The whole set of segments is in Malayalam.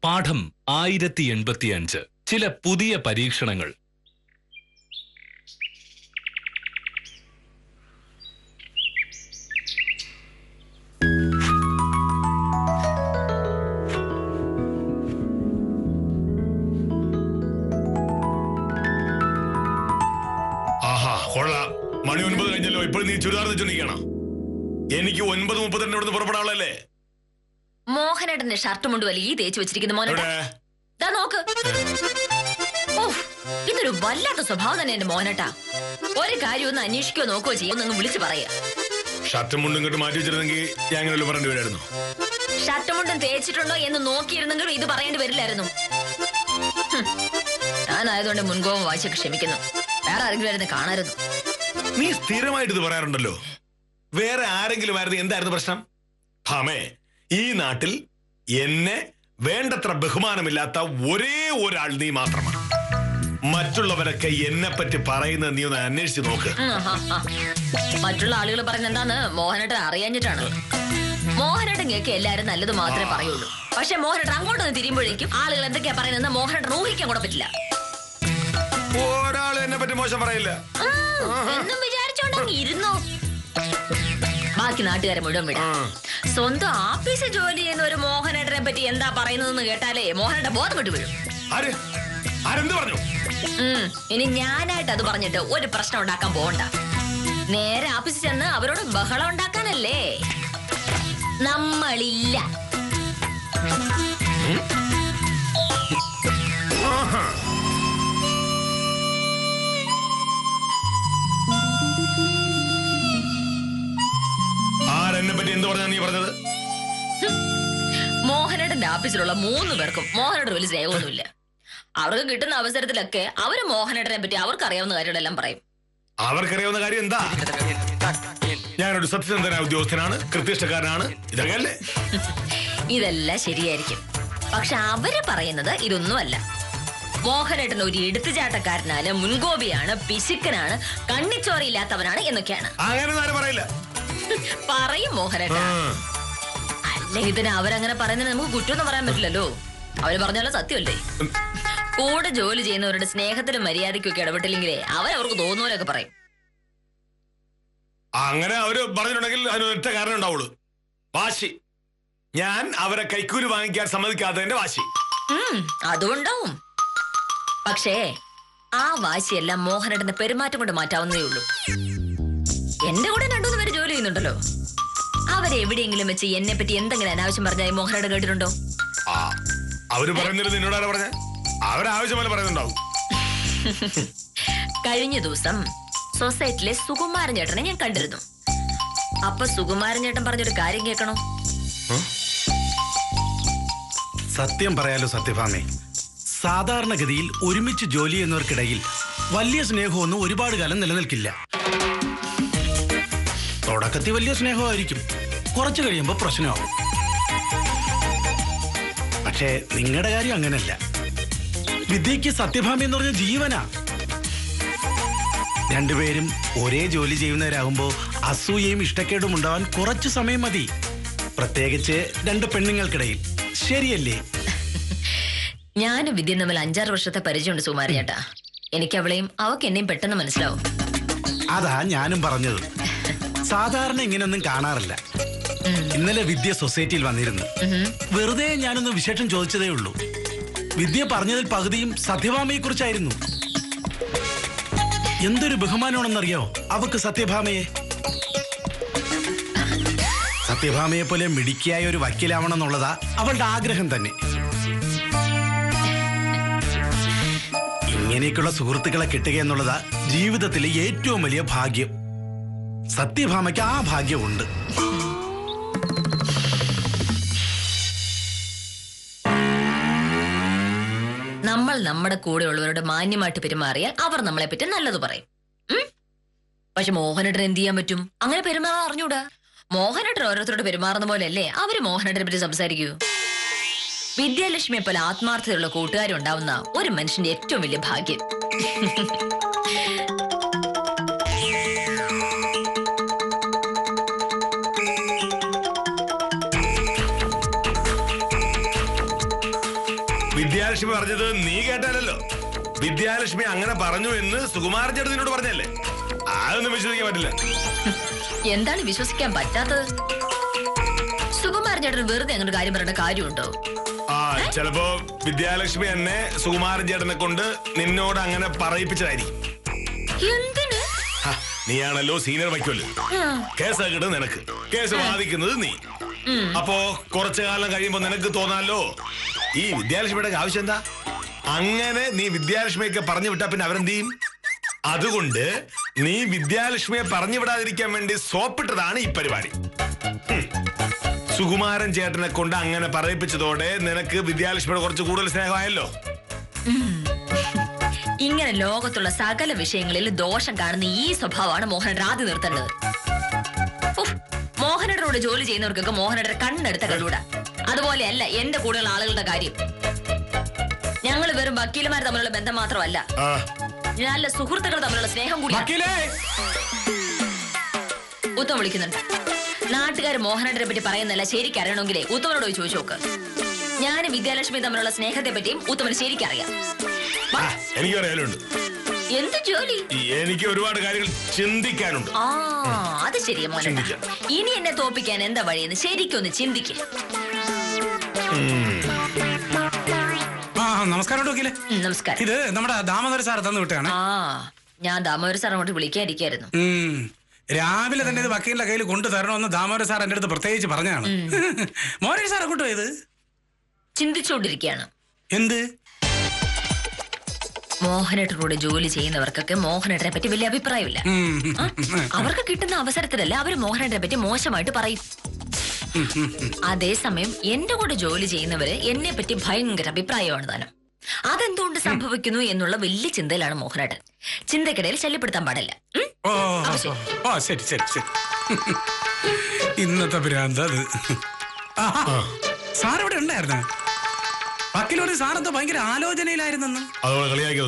പാഠം 1085 ചില പുതിയ പരീക്ഷണങ്ങൾ. മണി 9 കഴിഞ്ഞല്ലോ. ഇപ്പോൾ നീ ചുരിദാർ വെച്ചോണ്ടിരിക്കണം. എനിക്ക് 9:32 പുറപ്പെടാനുള്ളല്ലേ? മോഹനേട്ടന്റെ ഷർട്ട് മുണ്ട് വലിയ തേച്ച് വെച്ചിരിക്കുന്ന മോനേട്ടാ നോക്ക്. ഇതൊരു വല്ലാത്ത സ്വഭാവം തന്നെ എന്റെ മോനേട്ടാ. ഒരു കാര്യം ഒന്ന് അന്വേഷിക്കോ നോക്കുകയോ ചെയ്യുമെന്ന് വിളിച്ചു പറയാ. ഷർട്ടും മുണ്ടും ഇങ്ങോട്ട് മാറ്റി വെച്ചിരുന്നെങ്കിൽ ഞാൻ അങ്ങനെ പറയേണ്ടി വരായിരുന്നു. ഷർട്ടും മുണ്ടും തേച്ചിട്ടുണ്ടോ എന്ന് നോക്കിയിരുന്നെങ്കിലും ഇത് പറയേണ്ടി വരില്ലായിരുന്നു. ഞാനായതുകൊണ്ട് മുൻകോപം വായിച്ചൊക്കെ ക്ഷമിക്കുന്നു. വേറെ ആരെങ്കിലും ആയിരുന്നു കാണരുത്. നീ സ്ഥിരമായിട്ട് ഇത് പറയാറുണ്ടല്ലോ. വേറെ ആരെങ്കിലും ആയിരുന്നു എന്തായിരുന്നു പ്രശ്നം? ഭാമേ, ഈ നാട്ടിൽ എന്നെ വേണ്ടത്ര ബഹുമാനമില്ലാത്ത ഒരേ ഒരാൾ നീ മാത്രമാണ്. മറ്റുള്ളവരൊക്കെ എന്നെ പറ്റി പറയുന്നത് നീ ഒന്ന് അന്വേഷിച്ച് നോക്ക്. മറ്റുള്ള ആളുകൾ പറയുന്നത് എന്താന്ന് മോഹനേട്ടൻ അറിയാഞ്ഞിട്ടാണ്. മോഹനേട്ടൻ കേക്ക് എല്ലാരും നല്ലത് മാത്രമേ പറയുള്ളൂ. പക്ഷെ മോഹനേട്ടൻ അങ്ങോട്ടൊന്ന് തിരിയുമ്പോഴേക്കും ആളുകൾ എന്തൊക്കെയാ പറയുന്നത് മോഹനേട്ടൻ ഊഹിക്കാൻ കൂടെ പറ്റില്ല. ഒരാൾ എന്നെ പറ്റി മോശം പറയില്ല എന്നും വിചാരിച്ചോണ്ടെങ്കിൽ ഇരുന്നു. ബാക്കി നാട്ടുകാരെ മുഴുവൻ വിടാം. സ്വന്തം ആഫീസിൽ ജോലി ചെയ്യുന്ന ഒരു മോഹനേട്ടനെ പറ്റി എന്താ പറയുന്നതെന്ന് കേട്ടാലേ മോഹനേട്ടൻ ബോധം വിട്ടു വീഴും. ഇനി ഞാനായിട്ട് അത് പറഞ്ഞിട്ട് ഒരു പ്രശ്നം ഉണ്ടാക്കാൻ പോകണ്ട. നേരെ ആഫീസിൽ ചെന്ന് അവരോട് ബഹളം ഉണ്ടാക്കാനല്ലേ. നമ്മളില്ല. ആരെന്നെ പറ്റി എന്ത് പറഞ്ഞാ നീ പറഞ്ഞത്? മോഹനേട്ടന്റെ ഓഫീസിലുള്ള 3 പേർക്കും മോഹനേട്ടൻ വലിയ സ്നേഹമൊന്നുമില്ല. അവർക്ക് കിട്ടുന്ന അവസരത്തിലൊക്കെ അവര് മോഹനേട്ടനെ പറ്റി അവർക്കറിയാവുന്ന കാര്യങ്ങളെല്ലാം പറയും. അവർക്കറിയാവുന്ന കാര്യം എന്താ? ഞാനൊരു സത്യസന്ധനായ ഉദ്യോഗസ്ഥനാണ്, കൃത്യനിഷ്ഠക്കാരനാണ്, ഇതൊക്കെയല്ലേ? ഇതെല്ലാം ശരിയായിരിക്കും. പക്ഷെ അവര് പറയുന്നത് ഇതൊന്നുമല്ല. മോഹനേട്ടൻ ഒരു എടുത്തുചാട്ടക്കാരനാണ്, മുൻകോപിയാണ്, പിശുക്കനാണ്, കണ്ണിച്ചോറിയില്ലാത്തവനാണ് എന്നൊക്കെയാണ്. അങ്ങനെ പറയില്ല. പറയും മോഹനേട്ടൻ. അല്ല, ഇതിന് അവരങ്ങനെ പറയുന്നത് നമുക്ക് കുറ്റമൊന്നും പറയാൻ പറ്റില്ലല്ലോ. അവര് പറഞ്ഞാലോ സത്യമല്ലേ. കൂടെ ജോലി ചെയ്യുന്നവരുടെ സ്നേഹത്തിലും മര്യാദയ്ക്കൊക്കെ ഇടപെട്ടില്ലെങ്കിലേ അവരവർക്ക് തോന്നുന്നവരൊക്കെ പറയും. അങ്ങനെ അവര് പറഞ്ഞിട്ടുണ്ടെങ്കിൽ അതിനൊറ്റ കാരണം ഉണ്ടാവുള്ളൂ, വാശി. ഞാൻ അവരെ കൈക്കൂലി വാങ്ങിക്കാൻ സമ്മതിക്കാത്തതിന്റെ വാശി. അതുകൊണ്ടാവും. പക്ഷേ ആ വാശിയെല്ലാം മോഹനേട്ടന്റെ പെരുമാറ്റം കൊണ്ട് മാറ്റാവുന്നേ ഉള്ളൂ. എന്റെ കൂടെ 2-3 പേര് ജോലി ചെയ്യുന്നുണ്ടല്ലോ. അവരെവിടെയെങ്കിലും വെച്ച് എന്നെ പറ്റി എന്തെങ്കിലും അനാവശ്യം പറഞ്ഞായി മോഹനേട്ടൻ കേട്ടിട്ടുണ്ടോ? അവര് പറയുന്നത് നിന്നോടാരാ പറഞ്ഞ? അവരാവശ്യമല്ല പറയുന്നുണ്ടാവും. കഴിഞ്ഞ ദിവസം സൊസൈറ്റിയിലെ സുകുമാരൻ ചേട്ടനെ ഞാൻ കണ്ടിരുന്നു. അപ്പൊ സുകുമാരൻ ചേട്ടൻ പറഞ്ഞൊരു കാര്യം കേൾക്കണോ? സത്യം പറയാലോ സത്യഭാമേ, സാധാരണഗതിയിൽ ഒരുമിച്ച് ജോലി ചെയ്യുന്നവർക്കിടയിൽ വലിയ സ്നേഹമൊന്നും ഒരുപാട് കാലം നിലനിൽക്കില്ല. തുടക്കത്തിൽ വലിയ സ്നേഹമായിരിക്കും, കുറച്ചു കഴിയുമ്പോൾ പ്രശ്നമാവും. പക്ഷേ നിങ്ങളുടെ കാര്യം അങ്ങനല്ല. വിദ്യയ്ക്ക് സത്യഭാമ എന്ന് പറഞ്ഞ ജീവനാ. രണ്ടുപേരും ഒരേ ജോലി ചെയ്യുന്നവരാകുമ്പോൾ അസൂയയും ഇഷ്ടക്കേടും ഉണ്ടാവാൻ കുറച്ചു സമയം മതി, പ്രത്യേകിച്ച് 2 പെണ്ണുങ്ങൾക്കിടയിൽ. ശരിയല്ലേ? ഞാനും വിദ്യ തമ്മിൽ 5-6 വർഷത്തെ പരിചയമുണ്ട് സുകുമാരൻ ചേട്ടാ. എനിക്ക് അവളെയും അവക്ക് എന്നെയും പെട്ടെന്ന് മനസ്സിലാവും. അതാ ഞാനും പറഞ്ഞത്. സാധാരണ ഇങ്ങനെയൊന്നും കാണാറില്ല. ഇന്നലെ വിദ്യ സൊസൈറ്റിയിൽ വന്നിരുന്നു. വെറുതെ ഞാനൊന്ന് വിശേഷം ചോദിച്ചതേ ഉള്ളൂ. വിദ്യ പറഞ്ഞതിൽ പകുതിയും സത്യഭാമയെ കുറിച്ചായിരുന്നു. എന്തൊരു ബഹുമാനമാണെന്നറിയോ അവക്ക് സത്യഭാമയെ. സത്യഭാമയെ പോലെ മിടുക്കിയായ ഒരു വക്കീലാവണം എന്നുള്ളതാ അവളുടെ ആഗ്രഹം തന്നെ. ഇങ്ങനെയൊക്കെയുള്ള സുഹൃത്തുക്കളെ കിട്ടുക എന്നുള്ളതാ ജീവിതത്തിലെ ഏറ്റവും വലിയ ഭാഗ്യം. സത്യഭാമയ്ക്ക് ആ ഭാഗ്യമുണ്ട്. നമ്മൾ നമ്മുടെ കൂടെയുള്ളവരോട് മാന്യമായിട്ട് പെരുമാറിയാൽ അവർ നമ്മളെ പറ്റി നല്ലത് പറയും. പക്ഷെ മോഹനേട്ടൻ എന്ത് ചെയ്യാൻ പറ്റും? അങ്ങനെ പെരുമാറാൻ അറിഞ്ഞൂടാ. മോഹനേട്ടൻ ഓരോരുത്തരോട് പെരുമാറുന്ന പോലെയല്ലേ അവര് മോഹനേട്ടനെ പറ്റി സംസാരിക്കൂ. വിദ്യാലക്ഷ്മിയെ പോലെ ആത്മാർത്ഥതയുള്ള കൂട്ടുകാരുണ്ടാവുന്ന ഒരു മനുഷ്യന്റെ ഏറ്റവും വലിയ ഭാഗ്യം. വിദ്യാലക്ഷ്മി പറഞ്ഞത് നീ കേട്ടാലല്ലോ. വിദ്യാലക്ഷ്മി അങ്ങനെ പറഞ്ഞു എന്ന് സുകുമാരൻ ചേട്ടൻ നിന്നോട് പറഞ്ഞല്ലേ? അതൊന്നും വിശ്വസിക്കാൻ പറ്റില്ല. എന്താണ് വിശ്വസിക്കാൻ പറ്റാത്തത്? സുകുമാരൻ ചേട്ടന് വെറുതെ അങ്ങനെ കാര്യം പറയേണ്ട കാര്യമുണ്ടോ? ചിലപ്പോ വിദ്യാലക്ഷ്മി എന്നെ സുകുമാരൻ ചേട്ടനെ കൊണ്ട് നിന്നോട് അങ്ങനെ പറയിപ്പിച്ചതായിരിക്കും. എന്തിന്? നീയാണല്ലോ സീനിയർ വയ്ക്കുമല്ലോ. കേസ് കിട്ടുന്നത് നിനക്ക്, കേസ് വാദിക്കുന്നത് നീ. അപ്പോ കുറച്ചു കാലം കഴിയുമ്പോ നിനക്ക് തോന്നാലോ ഈ വിദ്യാലക്ഷ്മിയുടെ ആവശ്യം എന്താ? അങ്ങനെ നീ വിദ്യാലക്ഷ്മിയൊക്കെ പറഞ്ഞു വിട്ടാ പിന്നെ അവരെന്ത് ചെയ്യും? അതുകൊണ്ട് നീ വിദ്യാലക്ഷ്മിയെ പറഞ്ഞു വിടാതിരിക്കാൻ വേണ്ടി സോപ്പിട്ടതാണ് ഈ പരിപാടി. സുകുമാരൻ ചേട്ടനെ കൊണ്ട് അങ്ങനെ പറയിപ്പിച്ചതോടെ നിനക്ക് വിദ്യാലക്ഷ്മിയുടെ കുറച്ച് കൂടുതൽ സ്നേഹമായല്ലോ. ഇങ്ങനെ ലോകത്തുള്ള സകല വിഷയങ്ങളിൽ ദോഷം കാണുന്ന ഈ സ്വഭാവമാണ് മോഹനേട്ടൻ ആദ്യം നിർത്തേണ്ടത്. മോഹനേട്ടനോട് ജോലി ചെയ്യുന്നവർക്കൊക്കെ മോഹനേട്ടൻ കണ്ണെടുത്ത കണ്ടൂടാ. അതുപോലെയല്ല എന്റെ കൂടെയുള്ള ആളുകളുടെ കാര്യം. ഞങ്ങൾ വെറും വക്കീലമാർ തമ്മിലുള്ള ബന്ധം മാത്രമല്ല, നല്ല സുഹൃത്തുക്കൾ തമ്മിലുള്ള സ്നേഹം കൂടി. ഉത്തമ വിളിക്കുന്നുണ്ട്. നാട്ടുകാർ മോഹനേട്ടനെ പറ്റി പറയുന്നല്ല ശരിക്കും അറിയണമെങ്കിലേ ഉത്തമനോട് പോയി ചോദിച്ചു നോക്ക്. ഞാനും വിദ്യാലക്ഷ്മി തമ്മിലുള്ള സ്നേഹത്തെ പറ്റിയും ഉത്തമന് ശരിക്കറിയാം. എനിക്കറിയാലുണ്ട്. എന്ത് ജോലി? എനിക്ക് ഒരുപാട് കാര്യങ്ങൾ ചിന്തിക്കാനുണ്ട്. അത് ശരിയാ മോനെ. ഇനി എന്നെ തോപ്പിക്കാൻ എന്താ വഴിയെന്ന് ശരിക്കൊന്ന് ചിന്തിക്ക. നമസ്കാരം വക്കീലെ. നമസ്കാരം. ഇത് നമ്മുടെ ദാമോദര സാർ തന്നു വിട്ടാണ്. ഞാൻ ദാമോദര സാർ അങ്ങോട്ട് വിളിക്കാതിരിക്കായിരുന്നു. രാവിലെ തന്നെ ഇത് വക്കീലിന്റെ കയ്യിൽ കൊണ്ടു തരണമെന്ന് ദാമോദര സാർ എന്റെ അടുത്ത് പ്രത്യേകിച്ച് പറഞ്ഞാണ്. മോഹൻ സാർ അങ്ങോട്ട് പോയത് ചിന്തിച്ചുകൊണ്ടിരിക്കുകയാണ്. എന്ത്? മോഹനേട്ടനോട് ജോലി ചെയ്യുന്നവർക്കൊക്കെ മോഹനേട്ടനെ പറ്റി വലിയ അഭിപ്രായമില്ല. അവർക്ക് കിട്ടുന്ന അവസരത്തിലല്ല അവര് മോഹനേട്ടനെ പറ്റി മോശമായിട്ട് പറയും. അതേസമയം എന്റെ കൂടെ ജോലി ചെയ്യുന്നവര് എന്നെ പറ്റി ഭയങ്കര അഭിപ്രായമാണ് താനും. അതെന്തുകൊണ്ട് സംഭവിക്കുന്നു എന്നുള്ള വലിയ ചിന്തയിലാണ് മോഹനേട്ടൻ. ചിന്തക്കിടയിൽ ശല്യപ്പെടുത്താൻ പാടില്ല. ശരി ശരി ശരി. ഇന്നത്തെ ഭ്രാന്ത് അത്. സാർ ഇവിടെ ഉണ്ടായിരുന്ന വക്കീലോട് സാറെന്തോ ഭയങ്കര ആലോചനയിലായിരുന്നെന്ന്. അതോടെ കളിയാക്കിയ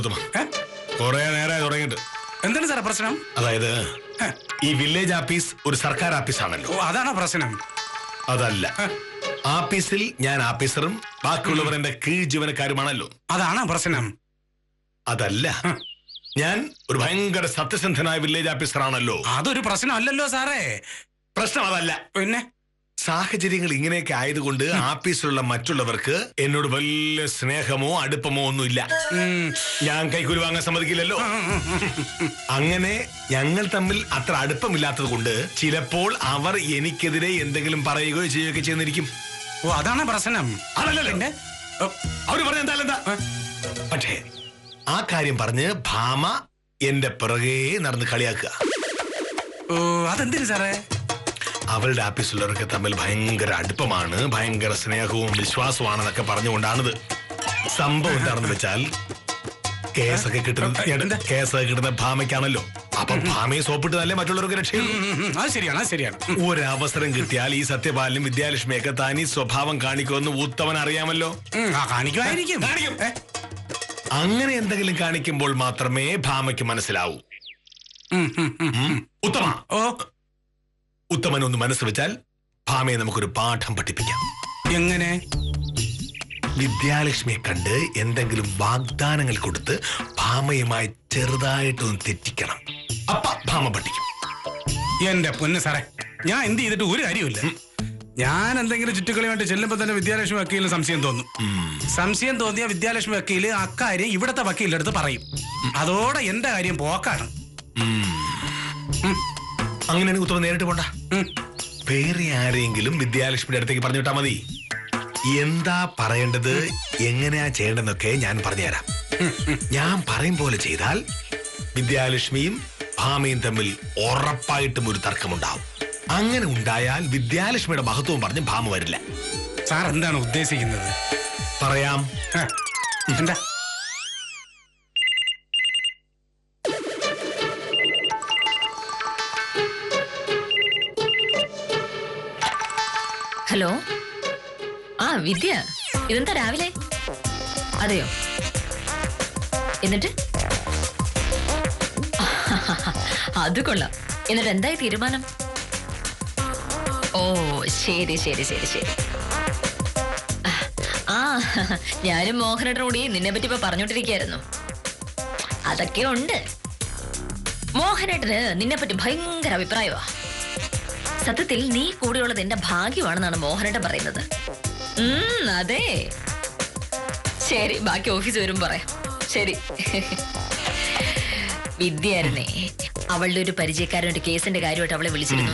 കൊറേ നേരമായി തുടങ്ങിയിട്ട്. എന്താണ് സാറേ പ്രശ്നം? അതായത് ഈ വില്ലേജ് ആഫീസ് ഒരു സർക്കാർ ആഫീസാണല്ലോ. അതാണോ പ്രശ്നം? അതല്ല, ആഫീസിൽ ഞാൻ ആഫീസറും ബാക്കിയുള്ളവർ എന്റെ കീഴ് ജീവനക്കാരുമാണല്ലോ. അതാണോ പ്രശ്നം? അതല്ല, ഞാൻ ഒരു ഭയങ്കര സത്യസന്ധനായ വില്ലേജ് ഓഫീസറാണല്ലോ. അതൊരു പ്രശ്നമല്ലല്ലോ സാറേ. പ്രശ്നം അതല്ല. പിന്നെ സാഹചര്യങ്ങൾ ഇങ്ങനെയൊക്കെ ആയതുകൊണ്ട് ആഫീസിലുള്ള മറ്റുള്ളവർക്ക് എന്നോട് വലിയ സ്നേഹമോ അടുപ്പമോ ഒന്നുമില്ല. ഞാൻ കൈക്കൂലി വാങ്ങാൻ സമ്മതിക്കില്ലല്ലോ. അങ്ങനെ ഞങ്ങൾ തമ്മിൽ അത്ര അടുപ്പമില്ലാത്തത് കൊണ്ട് ചിലപ്പോൾ അവർ എനിക്കെതിരെ എന്തെങ്കിലും പറയുകയോ ചെയ്യുകയൊക്കെ ചെയ്യുന്നിരിക്കും. ഓ, അതാണ് പ്രശ്നം. അതല്ലല്ലോ അവര് പറഞ്ഞ എന്താ. പക്ഷേ ആ കാര്യം പറഞ്ഞ് ഭാമ എന്റെ പിറകെ നടന്ന് കളിയാക്കുക. ഓ, അതെന്തിനു സാറേ? അവളുടെ ആഫീസുള്ളവർക്ക് തമ്മിൽ ഭയങ്കര അടുപ്പമാണ്, ഭയങ്കര സ്നേഹവും വിശ്വാസമാണെന്നൊക്കെ പറഞ്ഞുകൊണ്ടാണിത്. സംഭവം എന്താണെന്ന് വെച്ചാൽ കേസൊക്കെ കിട്ടുന്ന ഭാമയ്ക്കാണല്ലോ. അപ്പൊ ഭാമയെ സോപ്പിട്ടതല്ലേ മറ്റുള്ളവർക്ക് രക്ഷയുള്ളൂ. ശരിയാണ്. ഒരവസരം കിട്ടിയാൽ ഈ സത്യപാലനും വിദ്യാലക്ഷ്മിയൊക്കെ താനീ സ്വഭാവം കാണിക്കുമെന്ന് ഉത്തമൻ അറിയാമല്ലോ. കാണിക്കും. അങ്ങനെ എന്തെങ്കിലും കാണിക്കുമ്പോൾ മാത്രമേ ഭാമയ്ക്ക് മനസ്സിലാവൂ. ഉത്തമൻ ഒന്ന് മനസ്സ് വെച്ചാൽ ഭാമയെ നമുക്കൊരു പാഠം പഠിപ്പിക്കാം. എങ്ങനെ? വിദ്യാലക്ഷ്മിയെ കണ്ട് എന്തെങ്കിലും വാഗ്ദാനങ്ങൾ കൊടുത്ത് ഭാമയുമായി ചെറുതായിട്ടൊന്ന് തെറ്റിക്കണം. അപ്പ ഭാമ പഠിക്കും. എന്റെ പൊന്ന് സാറേ, ഞാൻ എന്ത് ചെയ്തിട്ട് ഒരു കാര്യമില്ല. ഞാൻ എന്തെങ്കിലും ചുറ്റുക്കളിയുമായിട്ട് ചെല്ലുമ്പോ തന്നെ വിദ്യാലക്ഷ്മി വക്കീലിന് സംശയം തോന്നും. സംശയം തോന്നിയ വിദ്യാലക്ഷ്മി വക്കീല് അക്കാര്യം ഇവിടത്തെ വക്കീലിന്റെ അടുത്ത് പറയും. അതോടെ എന്റെ കാര്യം പോക്കാണ്. അങ്ങനെയാണെങ്കിൽ ഉത്തമം നേരിട്ട് പോണ്ട. വേറെ ആരെങ്കിലും വിദ്യാലക്ഷ്മിയുടെ അടുത്തേക്ക് പറഞ്ഞു വിട്ടാ മതി. എന്താ പറയേണ്ടത്, എങ്ങനെയാ ചെയ്യേണ്ടതെന്നൊക്കെ ഞാൻ പറഞ്ഞുതരാം. ഞാൻ പറയും പോലെ ചെയ്താൽ വിദ്യാലക്ഷ്മിയും ഭാമയും തമ്മിൽ ഉറപ്പായിട്ടും ഒരു തർക്കമുണ്ടാവും. അങ്ങനെ ഉണ്ടായാൽ വിദ്യാലക്ഷ്മിയുടെ മഹത്വവും പറഞ്ഞ് ഭാമ വരില്ല. സാർ എന്താണ് ഉദ്ദേശിക്കുന്നത്? പറയാം. എന്താ? ഹലോ. വിദ്യ, ഇതെന്താ രാവിലെ? അതെയോ? എന്നിട്ട് അത് കൊള്ളാം. എന്നിട്ട് എന്തായി തീരുമാനം? ഓ, ശരി. ഞാനും മോഹനേട്ടനോട് നിന്നെ പറ്റി ഇപ്പൊ പറഞ്ഞോണ്ടിരിക്കായിരുന്നു. അതൊക്കെ ഉണ്ട്. മോഹനേട്ടന് നിന്നെ പറ്റി ഭയങ്കര അഭിപ്രായമാ. സത്യത്തിൽ നീ കൂടെയുള്ളത് എന്റെ ഭാഗ്യമാണെന്നാണ് മോഹനേട്ടൻ പറയുന്നത്. അതെ. ശരി, ബാക്കി ഓഫീസ് വരും പറയാം. ശരി. വിദ്യായിരുന്നേ, അവളുടെ ഒരു പരിചയക്കാരൻ്റെ കേസിന്റെ കാര്യമായിട്ട് അവളെ വിളിച്ചിരുന്നു.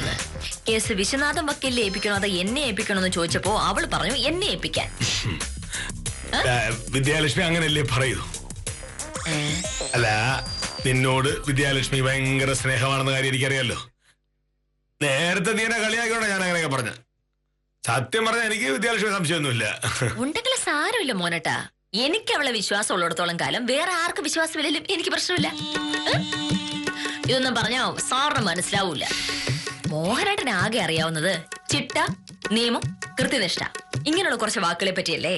കേസ് വിശ്വനാഥൻ വക്കീലിനെ ഏൽപ്പിക്കണോ അതോ എന്നെ ഏൽപ്പിക്കണോ എന്ന് ചോദിച്ചപ്പോ അവൾ പറഞ്ഞു എന്നെ ഏൽപ്പിക്കാൻ. വിദ്യാലക്ഷ്മി അങ്ങനല്ലേ പറയൂ? അല്ല, നിന്നോട് വിദ്യാലക്ഷ്മി ഭയങ്കര സ്നേഹമാണെന്ന കാര്യം എനിക്കറിയാലോ. നേരത്തെ നീ എന്നെ കളിയാക്കിയോടെ ഞാൻ അങ്ങനെയൊക്കെ പറഞ്ഞ. സത്യം പറഞ്ഞാൽ എനിക്ക് വിദ്യാലക്ഷ്മി സംശയമൊന്നുമില്ല. ഉണ്ടെങ്കിൽ സാരമില്ല മോനട്ടാ. എനിക്ക് അവളെ വിശ്വാസം ഉള്ളിടത്തോളം കാലം വേറെ ആർക്ക് വിശ്വാസമില്ലെങ്കിലും എനിക്ക് പ്രശ്നമില്ല. ഇതൊന്നും പറഞ്ഞാ സാറിന് മനസ്സിലാവൂല. മോഹനേട്ടന് ആകെ അറിയാവുന്നത് ചിട്ട, നിയമം, കൃത്യനിഷ്ഠ, ഇങ്ങനെയുള്ള കുറച്ച് വാക്കുകളെ പറ്റിയല്ലേ.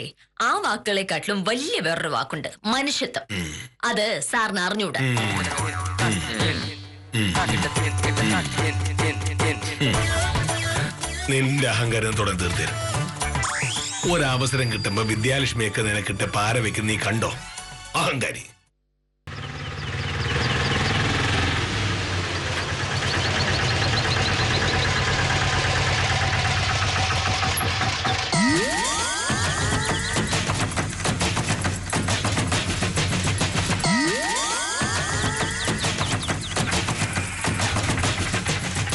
ആ വാക്കുകളെക്കാട്ടിലും വലിയ വേറൊരു വാക്കുണ്ട്, മനുഷ്യത്വം. അത് സാറിന് അറിഞ്ഞൂടാ. നിന്റെ അഹങ്കാരം തുടർന്ന് തീർത്തേരും. ഒരവസരം കിട്ടുമ്പോ വിദ്യാലക്ഷ്മിയൊക്കെ നിനക്കിട്ട് പാര വെക്കുന്ന നീ കണ്ടോ? അഹങ്കാരി.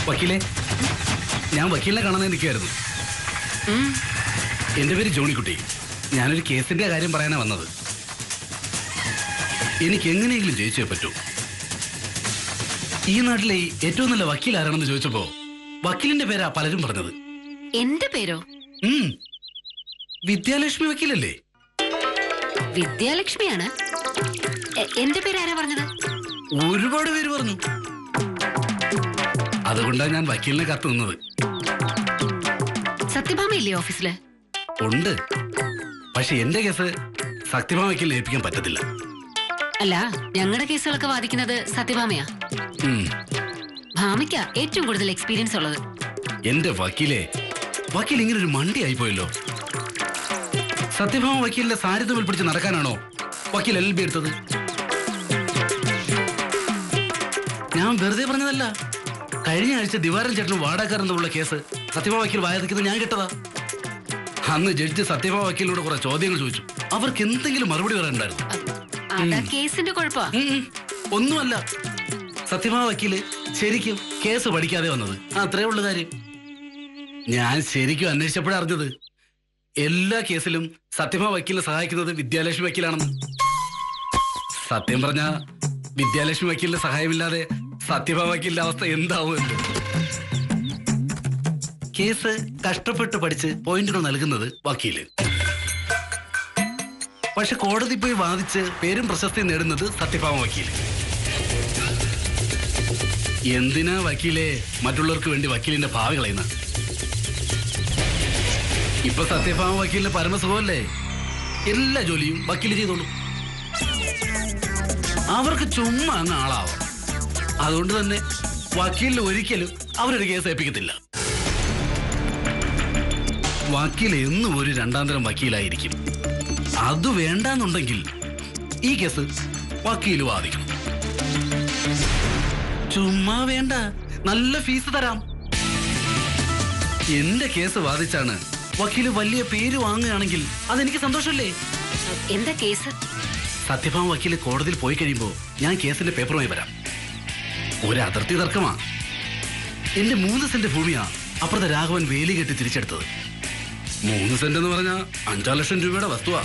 വക്കീലെ, ഞാൻ വക്കീലിനെ കാണാൻ നിൽക്കുകയായിരുന്നു. എന്റെ പേര് ജോണിക്കുട്ടി. ഞാനൊരു കേസിന്റെ കാര്യം പറയാനാ വന്നത്. എനിക്ക് എങ്ങനെയെങ്കിലും ജയിച്ചേ പറ്റൂ. ഈ നാട്ടിലെ ഏറ്റവും നല്ല വക്കീൽ ആരാണെന്ന് ചോദിച്ചപ്പോ വക്കീലിന്റെ പേരാ പലരും പറഞ്ഞത്. എന്റെ പേരോ? വിദ്യാലക്ഷ്മി വക്കീലല്ലേ? വിദ്യാലക്ഷ്മിയാണ്. എന്റെ പേര് ആരാ പറഞ്ഞത്? ഒരുപാട് പേര് പറഞ്ഞു. അതുകൊണ്ടാണ് ഞാൻ വക്കീലിനെ കാത്തു നിന്നത്. സത്യഭാമ ഇല്ലേ ഓഫീസില്? ഉണ്ട്. പക്ഷെ എന്റെ കേസ് സത്യഭാമ വക്കീലിനെ ഏൽപ്പിക്കാൻ പറ്റത്തില്ല. അല്ല, ഞങ്ങളുടെ കേസുകളൊക്കെ വാദിക്കുന്നത് സത്യഭാമയാ. ഭാമയ്ക്കാ ഏറ്റവും കൂടുതൽ എക്സ്പീരിയൻസ് ഉള്ളത്. എന്റെ വക്കീൽ ഇങ്ങനെ ഒരു മണ്ടി ആയിപ്പോയല്ലോ. സത്യഭാമ വക്കീലിന്റെ സാരി തമ്മിൽ പിടിച്ച് നടക്കാനാണോ വക്കീൽ LLB എടുത്തത്? ഞാൻ വെറുതെ പറഞ്ഞതല്ല. കഴിഞ്ഞ ആഴ്ച ദിവാരൻ ചേട്ടനും വാടകക്കാരെന്നുള്ള കേസ് സത്യഭാമ വക്കീൽ വാദിക്കുന്നത് ഞാൻ കേട്ടതാ. അന്ന് ജഡ്ജി സത്യഭാമ വക്കീലിനോട് കുറെ ചോദ്യങ്ങൾ ചോദിച്ചു. അവർക്ക് എന്തെങ്കിലും മറുപടി പറയാനുണ്ടായിരുന്നു. കേസിന്റെ കുഴപ്പാ? ഒന്നുമല്ല. സത്യഭാമ വക്കീല് ശരിക്കും കേസ് പഠിക്കാതെ വന്നത്. അത്രേ ഉള്ള കാര്യം. ഞാൻ ശരിക്കും അന്വേഷിച്ചപ്പോഴാണ് അറിഞ്ഞത് എല്ലാ കേസിലും സത്യഭാമ വക്കീലിനെ സഹായിക്കുന്നത് വിദ്യാലക്ഷ്മി വക്കീലാണെന്ന്. സത്യം പറഞ്ഞ വിദ്യാലക്ഷ്മി വക്കീലിന്റെ സഹായമില്ലാതെ സത്യഭാമ വക്കീലിന്റെ അവസ്ഥ എന്താവുമല്ലോ. കേസ് കഷ്ടപ്പെട്ട് പഠിച്ച് പോയിന്റുകൾ നൽകുന്നത് വക്കീല്. പക്ഷെ കോടതി പോയി വാദിച്ച് പേരും പ്രശസ്തി നേടുന്നത് സത്യഭാമ വക്കീല്. എന്തിനാ വക്കീലെ മറ്റുള്ളവർക്ക് വേണ്ടി വക്കീലിന്റെ ഭാവി കളയുന്ന? ഇപ്പൊ സത്യഭാമ വക്കീലിന്റെ പരമസുഖമല്ലേ? എല്ലാ ജോലിയും വക്കീല് ചെയ്തോളൂ. അവർക്ക് ചുമ്മാ അങ്ങ് ആളാവാം. അതുകൊണ്ട് തന്നെ വക്കീലിന് ഒരിക്കലും അവരൊരു കേസ് ഏൽപ്പിക്കത്തില്ല. വക്കീൽ എന്നും ഒരു രണ്ടാം തരം വക്കീലായിരിക്കും. അത് വേണ്ടെന്നുണ്ടെങ്കിൽ ഈ കേസ് വക്കീല് വാദിക്കണം. ചുമ്മാ വേണ്ട, നല്ല ഫീസ് തരാം. എന്റെ കേസ് വാദിച്ചാണ് വക്കീല് വലിയ പേര് വാങ്ങുകയാണെങ്കിൽ അതെനിക്ക് സന്തോഷമല്ലേ? എന്താ കേസ്? സത്യഭാമ വക്കീല് കോടതിയിൽ പോയി കഴിയുമ്പോ ഞാൻ കേസിന്റെ പേപ്പറുമായി വരാം. ഒരു അതിർത്തി തർക്കമാ. എന്റെ 3 സെന്റ് ഭൂമിയാ അപ്പുറത്തെ രാഘവൻ വേലി കെട്ടി തിരിച്ചെടുത്തത്. 3 സെന്റ് എന്ന് പറഞ്ഞാ 5 ലക്ഷം രൂപയുടെ വസ്തുവാ.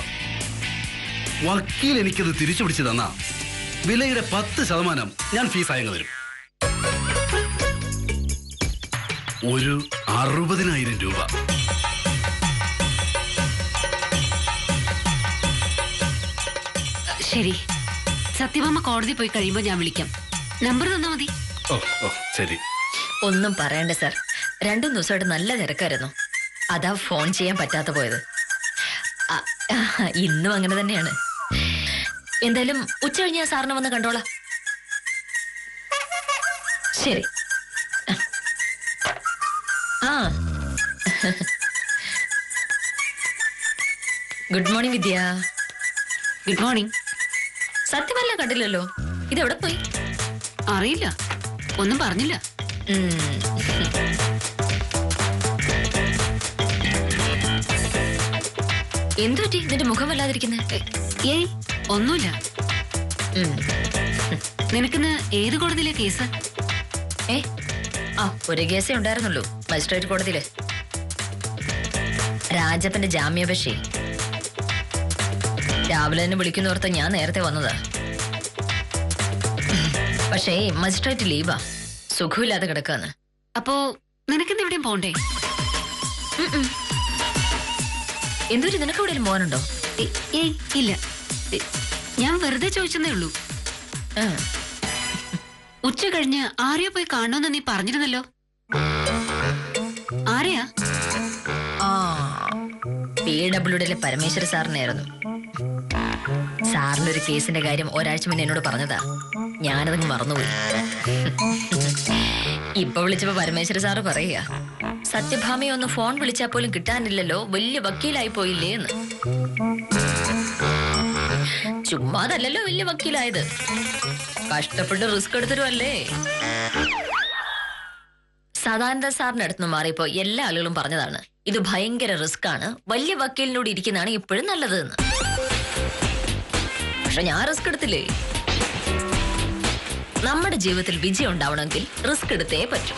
വക്കീൽ എനിക്കത് തിരിച്ചു പിടിച്ചു തന്നാ വിലയുടെ 10% ഞാൻ ഫീസായങ്ങ് തരും. ഒരു 60,000 രൂപ. ശരി, സത്യഭാമ കോടതി പോയി കഴിയുമ്പോ ഞാൻ വിളിക്കാം. നമ്പർ തന്നാ മതി. ശരി. ഒന്നും പറയണ്ട സാർ. 2 ദിവസമായിട്ട് നല്ല തിരക്കായിരുന്നു. അതാ ഫോൺ ചെയ്യാൻ പറ്റാത്ത പോയത്. ഇന്നും അങ്ങനെ തന്നെയാണ്. എന്തായാലും ഉച്ച കഴിഞ്ഞ് ഞാൻ സാറിനെ വന്ന് കണ്ടോളാം. ശരി. Good morning Vidya. Good morning. സത്യമല്ല കണ്ടില്ലല്ലോ, ഇതെവിടെ പോയി? അറിയില്ല, ഒന്നും പറഞ്ഞില്ല. എന്തു പറ്റി നിന്റെ മുഖം വല്ലാതിരിക്കുന്നത്? ഏയ് ഒന്നുമില്ല. നിനക്കിന്ന് ഏത് കോടതിയിലെ കേസ്? ഒരു കേസേ ഉണ്ടായിരുന്നുള്ളൂ, മജിസ്ട്രേറ്റ് കോടതിയില്. രാജപ്പന്റെ ജാമ്യാപേക്ഷ. രാവിലെ തന്നെ വിളിക്കുന്നോർത്ത് ഞാൻ നേരത്തെ വന്നതാ. പക്ഷേ മജിസ്ട്രേറ്റ് ലീവാ, സുഖമില്ലാതെ കിടക്കാന്ന്. അപ്പോ നിനക്കിന്ന് എവിടെയും പോണ്ടേ? എന്തൊരു നിനക്ക് എവിടെയും പോകാനുണ്ടോ? ഏയ് ഇല്ല, ഞാൻ വെറുതെ ചോദിച്ചെന്നേ ഉള്ളൂ. ഉച്ച കഴിഞ്ഞ് ആരെയോ പോയി കാണണമെന്ന് നീ പറഞ്ഞിരുന്നല്ലോ. ആരെയാ? PWDയിലെ പരമേശ്വര സാറിനായിരുന്നു. സാറിന്റെ ഒരു കേസിന്റെ കാര്യം ഒരാഴ്ച മുന്നേ എന്നോട് പറഞ്ഞതാ, ഞാനതങ്ങ് മറന്നുപോയി. ഇപ്പൊ വിളിച്ചപ്പോ പരമേശ്വര സാറ് പറയുക, സത്യഭാമയെ ഒന്ന് ഫോൺ വിളിച്ചാൽ പോലും കിട്ടാനില്ലല്ലോ, വലിയ വക്കീലായി പോയില്ലേ എന്ന്. ചുമ്മാതല്ലല്ലോ വലിയ വക്കീലായത്, കഷ്ടപ്പെട്ട് റിസ്ക് എടുത്തിരുമല്ലേ. സദാനന്ദ സാറിന്റെ അടുത്ത് മാറിയപ്പോ എല്ലാ ആളുകളും പറഞ്ഞതാണ്, ഇത് ഭയങ്കര റിസ്ക് ആണ്, വലിയ വക്കീലിനോട് ഇരിക്കുന്നതാണ് ഇപ്പോഴും നല്ലത് എന്ന്. പക്ഷെ ഞാൻ റിസ്ക് എടുത്തില്ലേ. നമ്മുടെ ജീവിതത്തിൽ വിജയം ഉണ്ടാവണമെങ്കിൽ റിസ്ക് എടുത്തേ പറ്റും.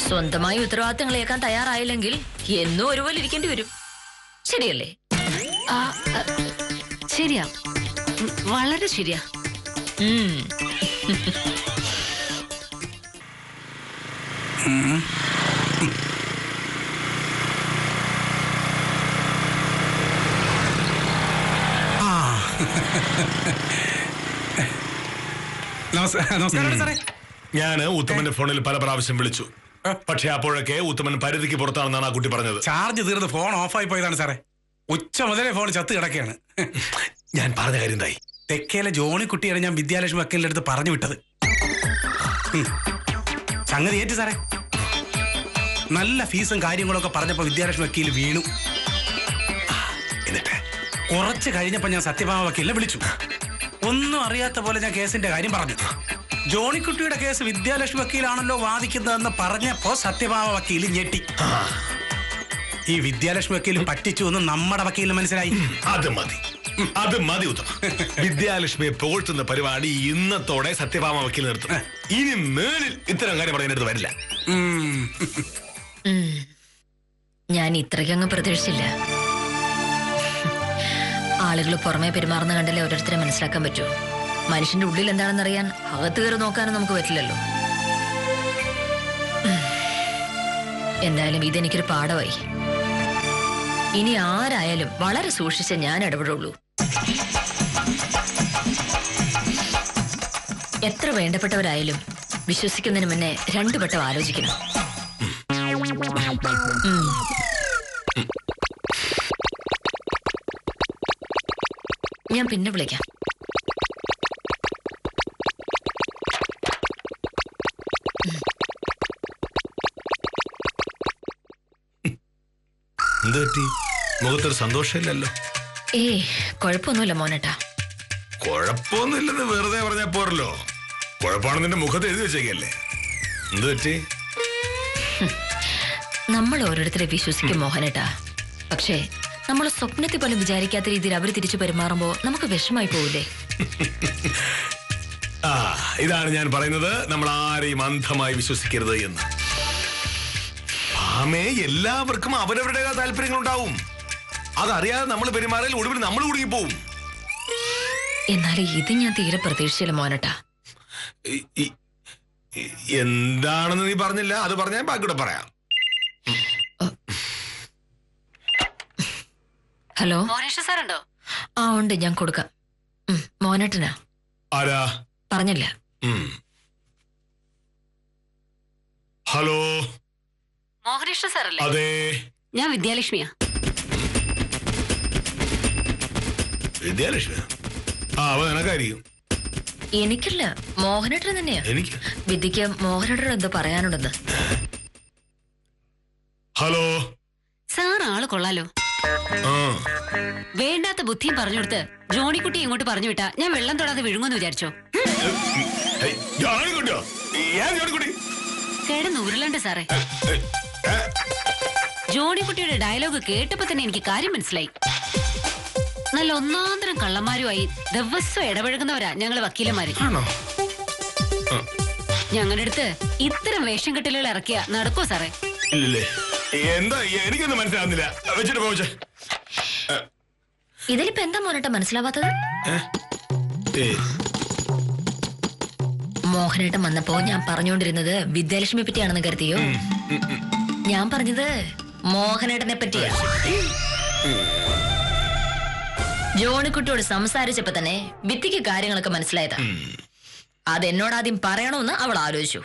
സ്വന്തമായി ഉത്തരവാദിത്തങ്ങളേക്കാൻ തയ്യാറായില്ലെങ്കിൽ എന്നും ഒരുപോലെ ഇരിക്കേണ്ടി വരും. ശരിയല്ലേ? ശരിയാ, വളരെ ശരിയാ. നമസ്കാരം സാറേ. ഞാൻ ഉത്തമന്റെ ഫോണിൽ പല പ്രാവശ്യം വിളിച്ചു, പക്ഷെ അപ്പോഴൊക്കെ ഉത്തമൻ പരിധിക്ക് പുറത്താണെന്നാണ് ആ കുട്ടി പറഞ്ഞത്. ചാർജ് തീർന്ന് ഫോൺ ഓഫായി പോയതാണ് സാറേ. ഉച്ച മുതലേ ഫോൺ ചത്ത് കിടക്കുകയാണ്. ഞാൻ പറഞ്ഞ കാര്യം എന്തായി? തെക്കേലെ ജോണിക്കുട്ടിയാണ് ഞാൻ വിദ്യാലക്ഷ്മി വക്കീലിന്റെ അടുത്ത് പറഞ്ഞു വിട്ടത്. സംഗതി ഏറ്റു സാറേ. നല്ല ഫീസും കാര്യങ്ങളൊക്കെ പറഞ്ഞപ്പോ വിദ്യാലക്ഷ്മി വക്കീൽ വീണു. എന്നിട്ട് കുറച്ച് കഴിഞ്ഞപ്പോ ഞാൻ സത്യഭാമ വക്കീലിനെ വിളിച്ചു. ഒന്നും അറിയാത്ത പോലെ ഞാൻ കേസിന്റെ കാര്യം പറഞ്ഞു. ജോണിക്കുട്ടിയുടെ കേസ് വിദ്യാലക്ഷ്മി വക്കീലാണല്ലോ വാദിക്കുന്നതെന്ന് പറഞ്ഞപ്പോ സത്യഭാമ വക്കീൽ ഞെട്ടി. ഈ വിദ്യാലക്ഷ്മി വക്കീൽ പറ്റിച്ചു എന്ന് നമ്മുടെ വക്കീലിന് മനസ്സിലായി. അത് മതി ഉത്തമ. വിദ്യാലക്ഷ്മിയെ പുകഴ്ത്തുന്ന പരിപാടി ഇന്നത്തോടെ സത്യഭാമ വക്കീൽ നിർത്തും. ഇനി മേലിൽ ഇത്തരം കാര്യം പറയുന്നത് വരില്ല. ഞാൻ ഇത്രയ്ക്കങ്ങ് പ്രതീക്ഷിച്ചില്ല. ആളുകൾ പുറമെ പെരുമാറുന്ന കണ്ടല്ലേ ഓരോരുത്തരെ മനസ്സിലാക്കാൻ പറ്റൂ. മനുഷ്യന്റെ ഉള്ളിൽ എന്താണെന്നറിയാൻ അകത്ത് കയറി നോക്കാനും നമുക്ക് പറ്റില്ലല്ലോ. എന്തായാലും ഇതെനിക്കൊരു പാഠമായി. ഇനി ആരായാലും വളരെ സൂക്ഷിച്ച് ഞാൻ ഇടപെടുള്ളൂ. എത്ര വേണ്ടപ്പെട്ടവരായാലും വിശ്വസിക്കുന്നതിന് മുന്നേ രണ്ടു വട്ടം ആലോചിക്കണം. ഞാൻ പിന്നെ വിളിക്കാം. എന്ത് പറ്റി? മുഖത്തൊരു സന്തോഷമില്ലല്ലോ. കുഴപ്പമൊന്നുമില്ല മോനേട്ടാ. കുഴപ്പമൊന്നുമില്ലെന്ന് വെറുതെ പറഞ്ഞാ പോരല്ലോ. കുഴപ്പമാണ് നിന്റെ മുഖത്ത് എഴുതി വെച്ചേക്കല്ലേ. എന്ത് പറ്റി? നമ്മൾ ഓരോരുത്തരെ വിശ്വസിക്കും മോഹനേട്ടാ. പക്ഷേ നമ്മൾ സ്വപ്നത്തിൽ പോലും വിചാരിക്കാത്ത രീതിയിൽ അവർ തിരിച്ചു പെരുമാറുമ്പോ നമുക്ക് വിഷമായി പോവില്ലേ? ഇതാണ് ഞാൻ പറയുന്നത്, നമ്മൾ ആരെയും അന്ധമായി വിശ്വസിക്കരുത് എന്ന്. ആമേ, എല്ലാവർക്കും അവരവരുടെ താല്പര്യങ്ങൾ ഉണ്ടാവും. അതറിയാതെ നമ്മൾ പെരുമാറിയാൽ ഒടുവിൽ നമ്മൾ കുടുങ്ങിപ്പോവും. എന്നാലും ഇത് ഞാൻ തീരെ പ്രതീക്ഷിച്ചില്ല മോനേട്ടാ. എന്താണെന്ന് നീ പറഞ്ഞില്ല, അത് പറഞ്ഞാൽ ബാക്കിയൂടെ പറയാം. ഹലോ, മോനേഷ് സാറുണ്ടോ? ഉണ്ട്, ഞാൻ കൊടുക്കാം. മോനേട്ടനാ. ആരാ? പറഞ്ഞില്ല. ഹലോ, മോഹനേഷ് സാറല്ലേ? അതെ, ഞാൻ വിദ്യാലക്ഷ്മിയാ. വിദ്യാലക്ഷ്മിയാ? അവ നിനക്കായിരിക്കും. എനിക്കല്ല, മോഹനേട്ടൻ തന്നെയാ. എനിക്ക് വിദ്യക്ക് മോഹനേട്ടൻ എന്തോ പറയാനുണ്ടെന്ന്. ഹലോ സാർ ആള് കൊള്ളാലോ. ആ. വേണ്ടാത്ത ബുദ്ധിയും പറഞ്ഞു കൊടുത്ത് ജോണിക്കുട്ടി ഇങ്ങോട്ട് പറഞ്ഞു വിട്ടാ ഞാൻ വെള്ളം തൊടാതെ വിഴുങ്ങുമെന്ന് വിചാരിച്ചോ? ഏയ്, ജോണിക്കുട്ടിയോ? ഏത് ജോണിക്കുട്ടി? കിടന്ന് ഉരുളണ്ട സാറേ. ജോണിക്കുട്ടിയുടെ ഡയലോഗ് കേട്ടപ്പോ തന്നെ എനിക്ക് കാര്യം മനസ്സിലായി. നല്ല ഒന്നാന്തരം കള്ളന്മാരുമായി ദിവസം ഇടപഴകുന്നവരാ ഞങ്ങള് വക്കീലന്മാര്. ആണോ? ഞങ്ങളുടെ അടുത്ത് ഇത്തരം വേഷം കെട്ടലുകൾ ഇറക്കിയ നടക്കോ സാറേ? ഇല്ലല്ലേ? എന്താ എനിക്കൊന്നും മനസ്സിലാവുന്നില്ല. വെച്ചിട്ട് പോവച്ചേ. ഇതിലിപ്പോ എന്താ മോനേട്ട മനസ്സിലാവാത്തത്? മോഹനേട്ടൻ വന്നപ്പോ ഞാൻ പറഞ്ഞുകൊണ്ടിരുന്നത് വിദ്യാലക്ഷ്മിയെ പറ്റിയാണെന്ന് കരുതിയോ? ഞാൻ പറഞ്ഞത് മോഹനേട്ടനെ പറ്റിയാ. ജോണിക്കുട്ടിയോട് സംസാരിച്ചപ്പോ തന്നെ വിത്തിക്ക് കാര്യങ്ങളൊക്കെ മനസ്സിലായതാ. അതെന്നോട് ആദ്യം പറയണമെന്ന് അവൾ ആലോചിച്ചു.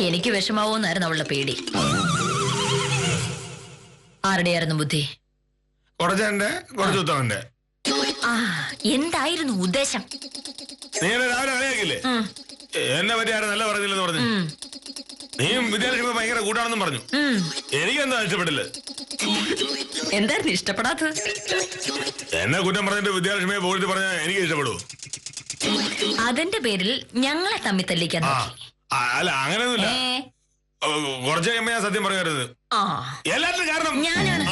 എനിക്ക് വിഷമാവോന്നായിരുന്നു അവളുടെ പേടി. ആരുടെയായിരുന്നു ബുദ്ധി? ആ, എന്തായിരുന്നു ഉദ്ദേശം? നീ രാവിലെ കളിയാക്കില്ലേ? എന്നെ പറ്റി ആരും നല്ല പറഞ്ഞില്ലെന്ന് പറഞ്ഞു. നീയും വിദ്യാലക്ഷ്മി ഭയങ്കര കൂട്ടാണെന്നും പറഞ്ഞു. എനിക്കെന്താ ഇഷ്ടപ്പെട്ടില്ല. എന്തായിരുന്നു ഇഷ്ടപ്പെടാത്തത്? എന്നെ കുറ്റം പറഞ്ഞിട്ട് വിദ്യാലക്ഷ്മിയെ പോയിട്ട് പറഞ്ഞാൽ എനിക്ക് ഇഷ്ടപ്പെടൂ? അതിന്റെ പേരിൽ ഞങ്ങളെ തമ്മി തല്ലിക്കാൻ നോക്കി. അല്ല, അങ്ങനെയൊന്നുമില്ല. കുറച്ച് കഴിയുമ്പോ ഞാൻ സത്യം പറയരുത്. എല്ലാത്തിനും കാരണം ഞാനാണ്.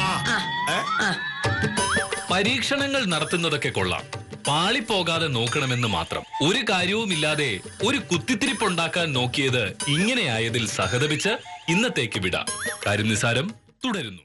പരീക്ഷണങ്ങൾ നടത്തുന്നതൊക്കെ കൊള്ളാം, പാളിപ്പോകാതെ നോക്കണമെന്ന് മാത്രം. ഒരു കാര്യവുമില്ലാതെ ഒരു കുത്തിത്തിരിപ്പുണ്ടാക്കാൻ നോക്കിയത് ഇങ്ങനെയായതിൽ സഹതപിച്ച് ഇന്നത്തേക്ക് വിടാം. കാര്യം നിസാരം തുടരുന്നു.